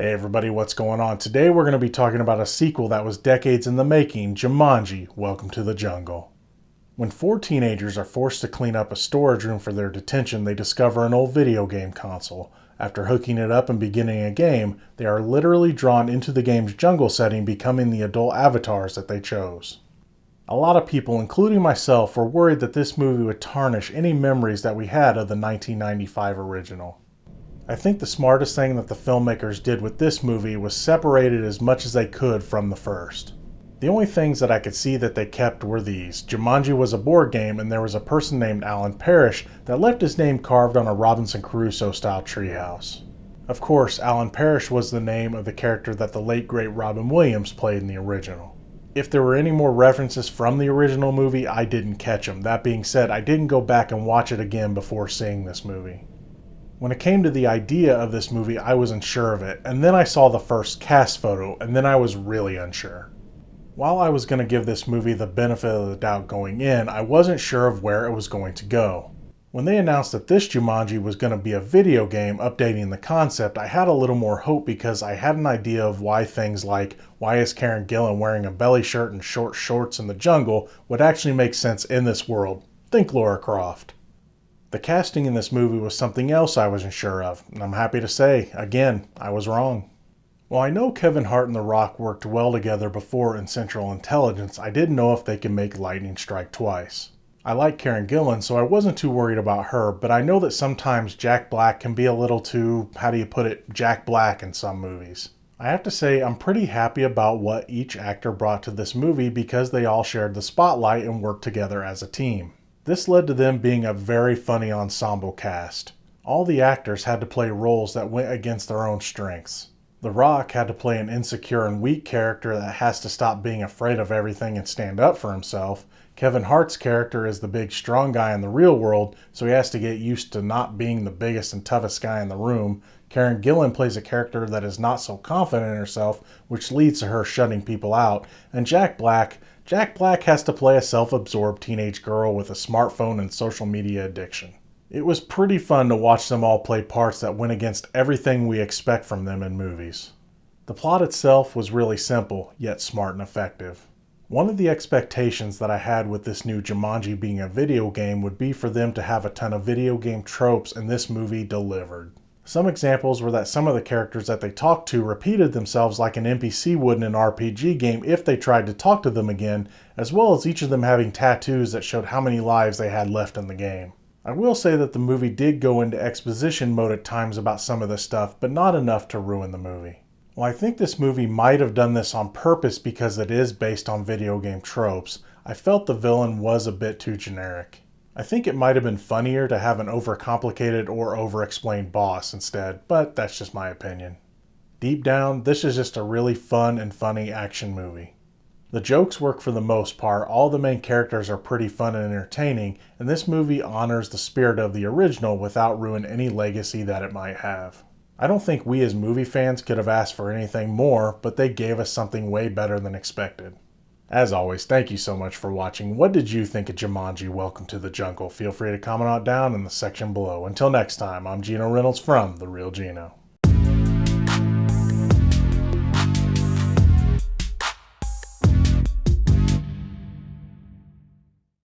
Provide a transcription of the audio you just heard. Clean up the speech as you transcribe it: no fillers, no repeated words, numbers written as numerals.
Hey everybody, what's going on? Today we're going to be talking about a sequel that was decades in the making, Jumanji, Welcome to the Jungle. When four teenagers are forced to clean up a storage room for their detention, they discover an old video game console. After hooking it up and beginning a game, they are literally drawn into the game's jungle setting, becoming the adult avatars that they chose. A lot of people, including myself, were worried that this movie would tarnish any memories that we had of the 1995 original. I think the smartest thing that the filmmakers did with this movie was separate it as much as they could from the first. The only things that I could see that they kept were these. Jumanji was a board game, and there was a person named Alan Parrish that left his name carved on a Robinson Crusoe style treehouse. Of course, Alan Parrish was the name of the character that the late great Robin Williams played in the original. If there were any more references from the original movie, I didn't catch them. That being said, I didn't go back and watch it again before seeing this movie. When it came to the idea of this movie, I was unsure of it, and then I saw the first cast photo, and then I was really unsure. While I was going to give this movie the benefit of the doubt going in, I wasn't sure of where it was going to go. When they announced that this Jumanji was going to be a video game updating the concept, I had a little more hope because I had an idea of why things like, why is Karen Gillan wearing a belly shirt and short shorts in the jungle, would actually make sense in this world. Think Lara Croft. The casting in this movie was something else I wasn't sure of, and I'm happy to say, again, I was wrong. While I know Kevin Hart and The Rock worked well together before in Central Intelligence, I didn't know if they could make lightning strike twice. I like Karen Gillan, so I wasn't too worried about her, but I know that sometimes Jack Black can be a little too, Jack Black in some movies. I have to say I'm pretty happy about what each actor brought to this movie because they all shared the spotlight and worked together as a team. This led to them being a very funny ensemble cast. All the actors had to play roles that went against their own strengths. The Rock had to play an insecure and weak character that has to stop being afraid of everything and stand up for himself. Kevin Hart's character is the big strong guy in the real world, so he has to get used to not being the biggest and toughest guy in the room. Karen Gillan plays a character that is not so confident in herself, which leads to her shutting people out. And Jack Black has to play a self-absorbed teenage girl with a smartphone and social media addiction. It was pretty fun to watch them all play parts that went against everything we expect from them in movies. The plot itself was really simple, yet smart and effective. One of the expectations that I had with this new Jumanji being a video game would be for them to have a ton of video game tropes, and this movie delivered. Some examples were that some of the characters that they talked to repeated themselves like an NPC would in an RPG game if they tried to talk to them again, as well as each of them having tattoos that showed how many lives they had left in the game. I will say that the movie did go into exposition mode at times about some of this stuff, but not enough to ruin the movie. While I think this movie might have done this on purpose because it is based on video game tropes, I felt the villain was a bit too generic. I think it might have been funnier to have an overcomplicated or over-explained boss instead, but that's just my opinion. Deep down, this is just a really fun and funny action movie. The jokes work for the most part, all the main characters are pretty fun and entertaining, and this movie honors the spirit of the original without ruining any legacy that it might have. I don't think we as movie fans could have asked for anything more, but they gave us something way better than expected. As always, thank you so much for watching. What did you think of Jumanji, Welcome to the Jungle? Feel free to comment on down in the section below. Until next time, I'm Gino Reynolds from The Real Gino.